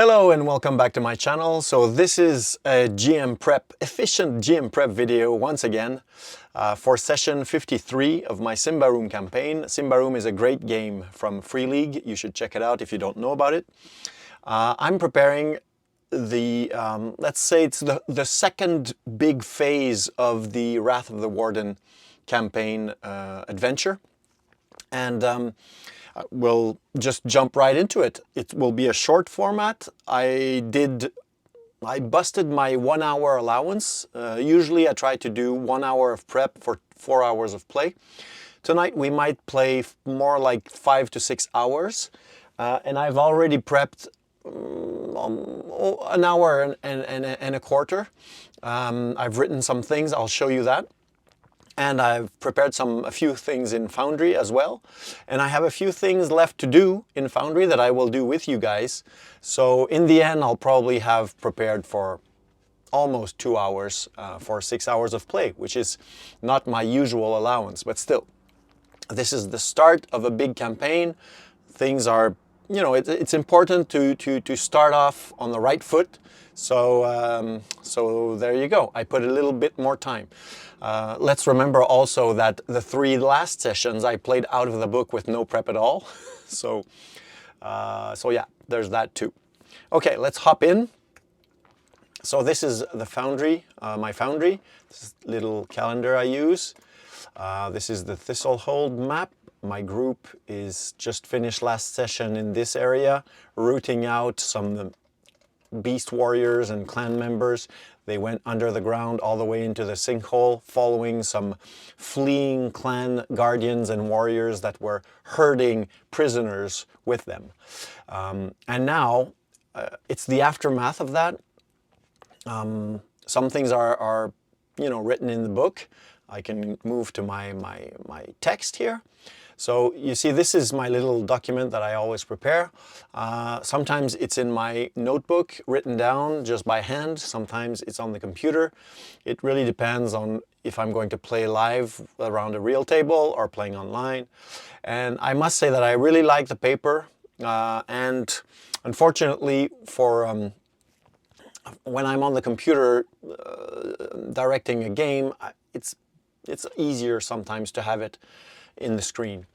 Hello and welcome back to my channel. So this is a efficient GM prep video once again for session 53 of my Symbaroum campaign. Symbaroum is a great game from Free League. You should check it out if you don't know about it. I'm preparing the, let's say it's the second big phase of the Wrath of the Warden campaign adventure. And we'll just jump right into it. It will be a short format. I busted my 1 hour allowance. Usually I try to do 1 hour of prep for 4 hours of play. Tonight we might play more like 5 to 6 hours. And I've already prepped an hour and a quarter. I've written some things, I'll show you that. And I've prepared a few things in Foundry as well. And I have a few things left to do in Foundry that I will do with you guys. So in the end, I'll probably have prepared for almost 2 hours for 6 hours of play, which is not my usual allowance, but still. This is the start of a big campaign. Things are, you know, it's important to start off on the right foot. So, so there you go. I put a little bit more time. Let's remember also that the 3 last sessions I played out of the book with no prep at all. So yeah, there's that too. Okay, let's hop in. So this is the Foundry, my Foundry. This is the little calendar I use. This is the Thistlehold map. My group is just finished last session in this area, rooting out some beast warriors and clan members. They went under the ground all the way into the Sinkhole, following some fleeing clan guardians and warriors that were herding prisoners with them. And now it's the aftermath of that. Some things are you know, written in the book. I can move to my text here. So you see, this is my little document that I always prepare. Sometimes it's in my notebook written down just by hand. Sometimes it's on the computer. It really depends on if I'm going to play live around a real table or playing online. And I must say that I really like the paper. And unfortunately for when I'm on the computer directing a game, it's easier sometimes to have it in the screen.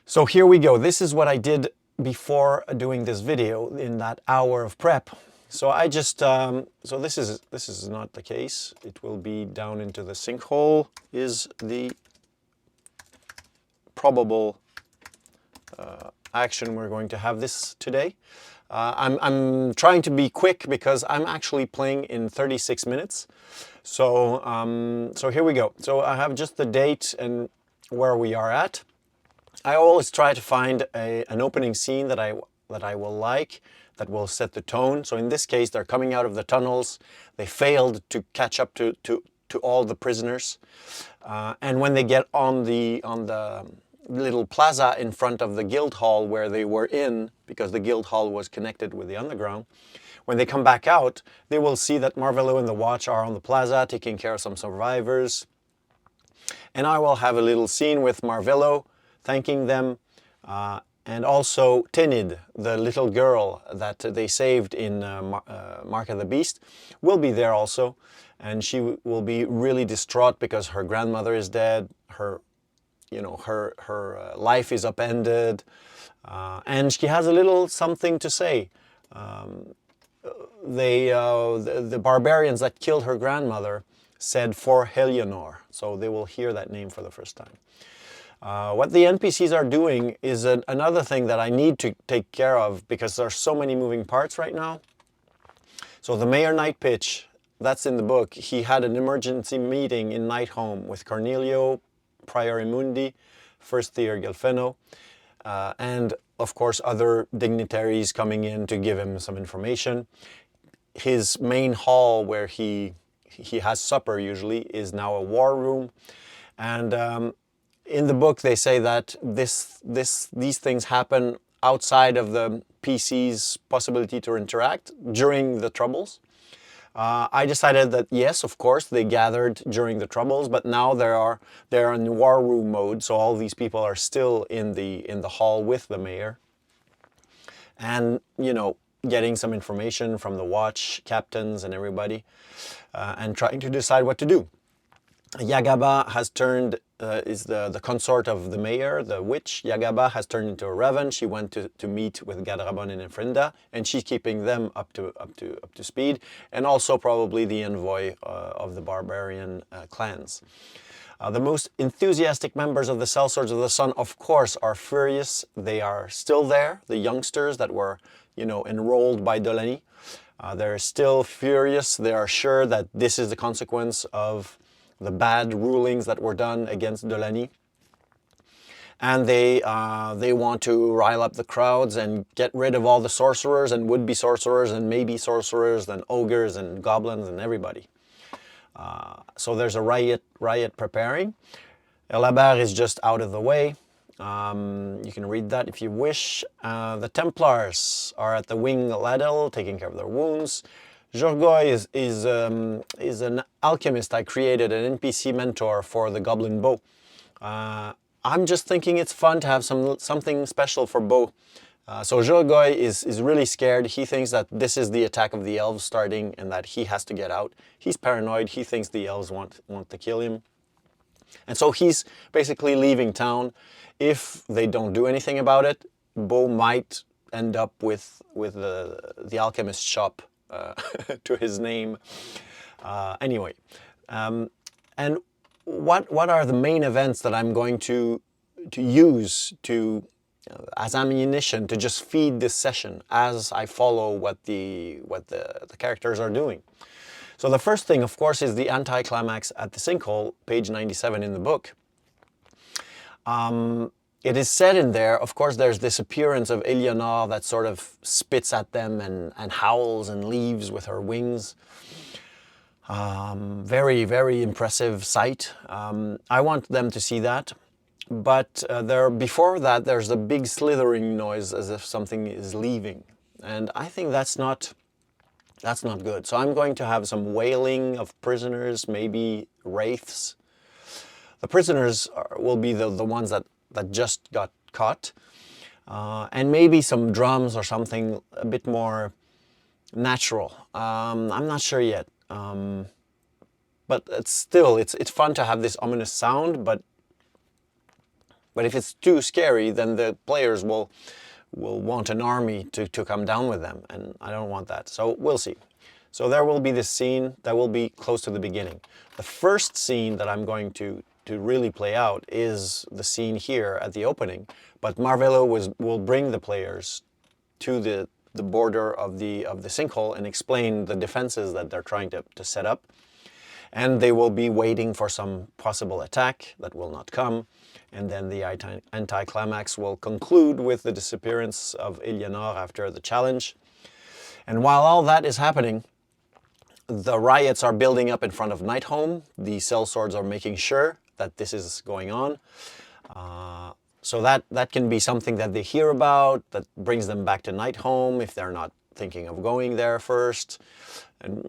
So here we go. This is what I did before doing this video in that hour of prep. So I just so this is not the case. It will be down into the Sinkhole is the probable action we're going to have this today. I'm trying to be quick because I'm actually playing in 36 minutes. So so here we go. So I have just the date and where we are at. I always try to find an opening scene that I will like, that will set the tone. So in this case, they're coming out of the tunnels. They failed to catch up to all the prisoners, and when they get on the little plaza in front of the guild hall where they were in, because the guild hall was connected with the underground, when they come back out, they will see that Marvello and the Watch are on the plaza taking care of some survivors. And I will have a little scene with Marvello thanking them, and also Tinid, the little girl that they saved in Mark of the Beast, will be there also. And she will be really distraught because her grandmother is dead, her life is upended, and she has a little something to say. The barbarians that killed her grandmother said for Helionor, so they will hear that name for the first time. What the NPCs are doing is another thing that I need to take care of because there's so many moving parts right now. So the Mayor Night Pitch, that's in the book. He had an emergency meeting in Nighthome with Cornelio, Prior Immundi, First Theer Gelfeno, and of course other dignitaries coming in to give him some information. His main hall where he has supper usually is now a war room, and in the book they say that these things happen outside of the PC's possibility to interact during the Troubles. I decided that yes, of course, they gathered during the Troubles, but now they're in war room mode, so all these people are still in the hall with the mayor. And you know, getting some information from the watch captains and everybody, and trying to decide what to do. Yagaba has turned, is the consort of the mayor, the witch. Yagaba has turned into a raven. She went to meet with Gadrabon and Enfrinda, and she's keeping them up to speed, and also probably the envoy of the barbarian clans. The most enthusiastic members of the Sellswords of the Sun, of course, are furious. They are still there, the youngsters that were, enrolled by Delany. They're still furious. They are sure that this is the consequence of the bad rulings that were done against Delany. And they want to rile up the crowds and get rid of all the sorcerers and would-be sorcerers and maybe sorcerers and ogres and goblins and everybody. So there's a riot preparing. Elabert is just out of the way. You can read that if you wish. The Templars are at the Wing Ladle, taking care of their wounds. Jorgoy is an alchemist I created, an NPC mentor for the Goblin Bow. I'm just thinking it's fun to have something special for Bow. So Jorgoy is really scared. He thinks that this is the attack of the elves starting and that he has to get out. He's paranoid. He thinks the elves want to kill him. And so he's basically leaving town. If they don't do anything about it, Beau might end up with the alchemist shop to his name. Anyway, and what are the main events that I'm going to use as ammunition to just feed this session as I follow what the characters are doing? So the first thing, of course, is the anticlimax at the Sinkhole, page 97 in the book. It is said in there, of course, there's this appearance of Eleanor that sort of spits at them and howls and leaves with her wings. Very, very impressive sight. I want them to see that. But before that, there's a big slithering noise as if something is leaving. And I think that's not good. So I'm going to have some wailing of prisoners, maybe wraiths. The prisoners will be the ones that just got caught. And maybe some drums or something a bit more natural. I'm not sure yet. But it's fun to have this ominous sound, but if it's too scary, then the players will want an army to come down with them, and I don't want that. So we'll see. So there will be this scene that will be close to the beginning. The first scene that I'm going to really play out is the scene here at the opening, but Marvelo will bring the players to the border of the Sinkhole and explain the defenses that they're trying to set up. And they will be waiting for some possible attack that will not come. And then the anticlimax will conclude with the disappearance of Eleanor after the challenge. And while all that is happening, the riots are building up in front of Nightholme. The sellswords are making sure that this is going on. So that can be something that they hear about, that brings them back to Nightholme if they're not thinking of going there first. And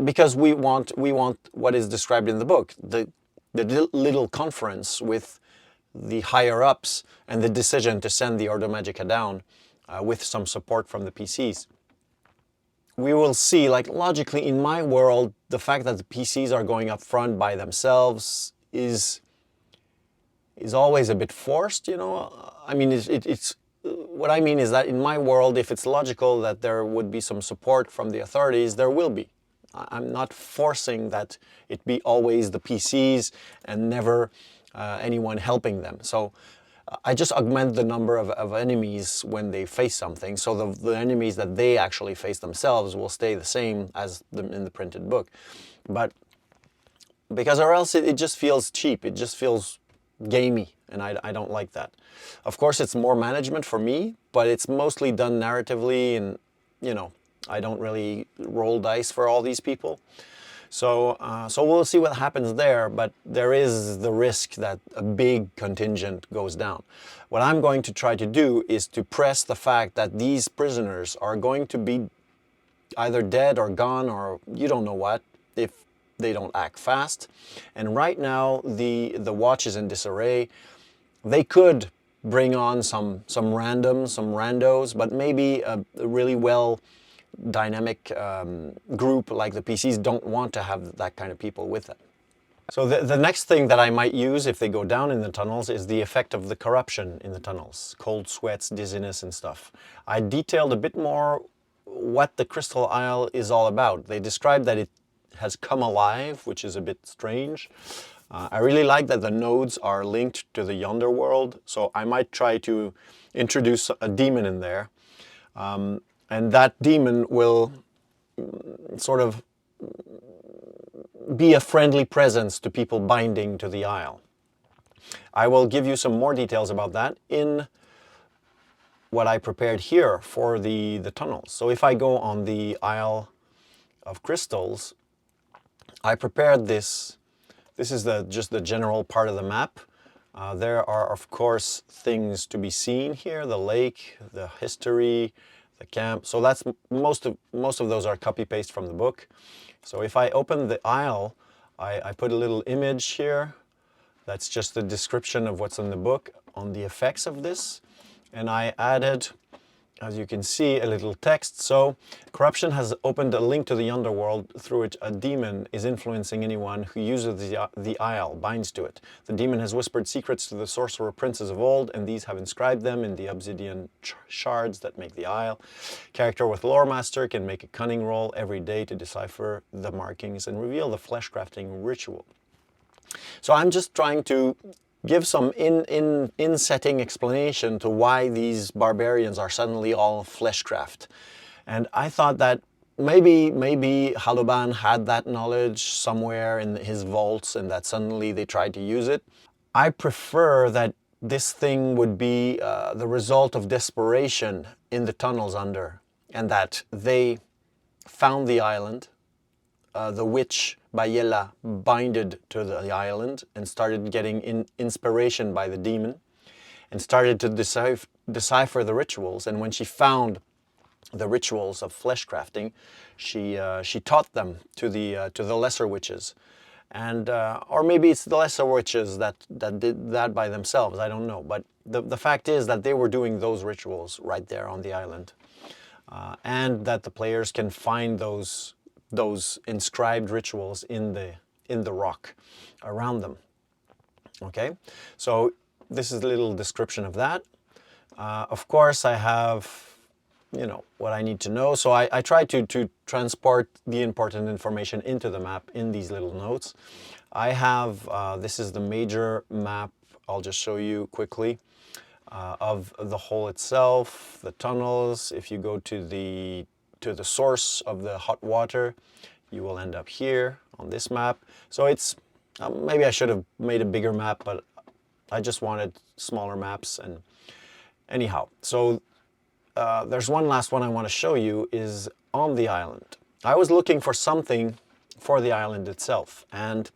because we want what is described in the book, the little conference with the higher-ups and the decision to send the Ordo Magica down with some support from the PCs. We will see, like logically in my world, the fact that the PCs are going up front by themselves is always a bit forced, you know. I mean, what I mean is that in my world, if it's logical that there would be some support from the authorities, there will be. I'm not forcing that it be always the PCs and never anyone helping them. So I just augment the number of enemies when they face something, so the enemies that they actually face themselves will stay the same as in the printed book. But because or else it just feels cheap, it just feels gamey, and I don't like that. Of course, it's more management for me, but it's mostly done narratively, and you know, I don't really roll dice for all these people. So we'll see what happens there, but there is the risk that a big contingent goes down. What I'm going to try to do is to press the fact that these prisoners are going to be either dead or gone or you don't know what if they don't act fast. And right now the watch is in disarray. They could bring on some randoms, some randos, but maybe a really well dynamic group like the PCs don't want to have that kind of people with them. So the next thing that I might use if they go down in the tunnels is the effect of the corruption in the tunnels. Cold sweats, dizziness and stuff. I detailed a bit more what the Crystal Isle is all about. They describe that it has come alive, which is a bit strange. I really like that the nodes are linked to the Yonder world, so I might try to introduce a demon in there. And that demon will sort of be a friendly presence to people binding to the Isle. I will give you some more details about that in what I prepared here for the tunnels. So if I go on the Isle of Crystals, I prepared this. This is just the general part of the map. There are, of course, things to be seen here, the lake, the history, the camp. So that's most of those are copy-paste from the book. So if I open the Isle, I put a little image here. That's just the description of what's in the book on the effects of this. And I added, as you can see, a little text. So corruption has opened a link to the underworld through which a demon is influencing anyone who uses the Isle, binds to it. The demon has whispered secrets to the sorcerer princes of old, and these have inscribed them in the obsidian shards that make the Isle. Character with Lore Master can make a cunning roll every day to decipher the markings and reveal the flesh crafting ritual. So I'm just trying to give some in-setting explanation to why these barbarians are suddenly all fleshcraft. And I thought that maybe Haloban had that knowledge somewhere in his vaults and that suddenly they tried to use it. I prefer that this thing would be the result of desperation in the tunnels under, and that they found the island. The witch Bayela binded to the island and started getting inspiration by the demon and started to decipher the rituals. And when she found the rituals of flesh crafting, she taught them to the lesser witches. And or maybe it's the lesser witches that did that by themselves, I don't know. But the fact is that they were doing those rituals right there on the island. And that the players can find those inscribed rituals in the rock around them. Okay, so this is a little description of that. Of course, I have, you know, what I need to know. So I try to transport the important information into the map in these little notes. I have, this is the major map. I'll just show you quickly of the hole itself, the tunnels. If you go to the source of the hot water, you will end up here on this map. So it's, maybe I should have made a bigger map, but I just wanted smaller maps. And anyhow, so there's one last one I want to show you is on the island. I was looking for something for the island itself, and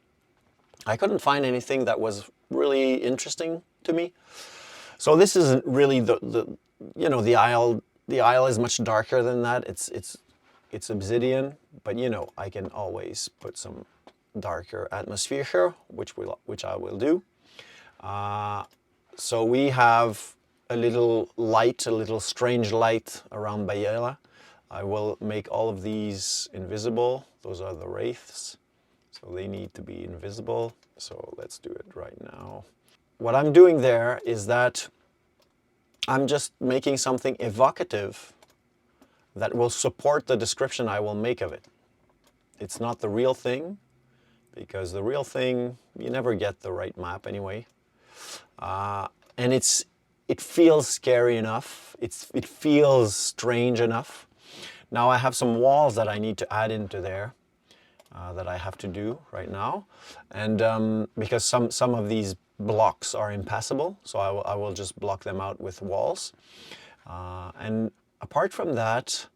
I couldn't find anything that was really interesting to me. So this isn't really you know, the Isle. The Isle is much darker than that. It's obsidian, but you know, I can always put some darker atmosphere here, which I will do. So we have a little light, a little strange light around Bayela. I will make all of these invisible. Those are the wraiths, so they need to be invisible. So let's do it right now. What I'm doing there is that I'm just making something evocative that will support the description I will make of it. It's not the real thing, because the real thing, you never get the right map anyway. And it feels scary enough. It feels strange enough. Now I have some walls that I need to add into there that I have to do right now. And because some of these blocks are impassable, so I will just block them out with walls. And apart from that,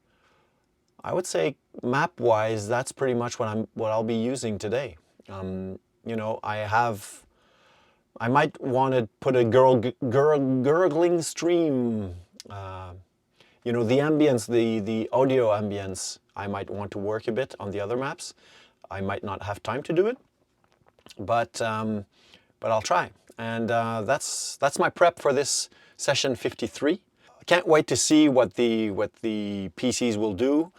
I would say map-wise, that's pretty much what I'll be using today. You know, I might want to put a gurgling stream. You know, the ambience, the audio ambience, I might want to work a bit on the other maps. I might not have time to do it, but I'll try. And that's my prep for this session 53. I can't wait to see what the PCs will do.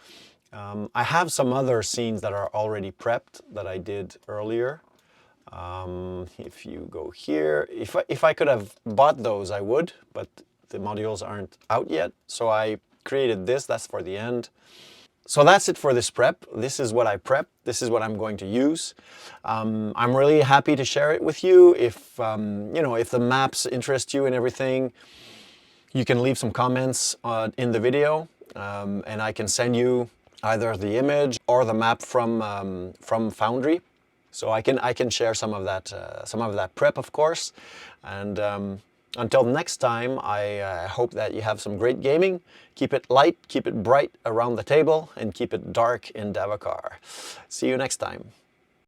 I have some other scenes that are already prepped that I did earlier. If you go here, if I could have bought those, I would, but the modules aren't out yet. So I created this, that's for the end. So that's it for this prep. This is what I prepped. This is what I'm going to use. I'm really happy to share it with you. If, you know, if the maps interest you and everything, you can leave some comments in the video, and I can send you either the image or the map from Foundry. So I can share some of that prep, of course. And until next time, I hope that you have some great gaming. Keep it light, keep it bright around the table, and keep it dark in Davokar. See you next time.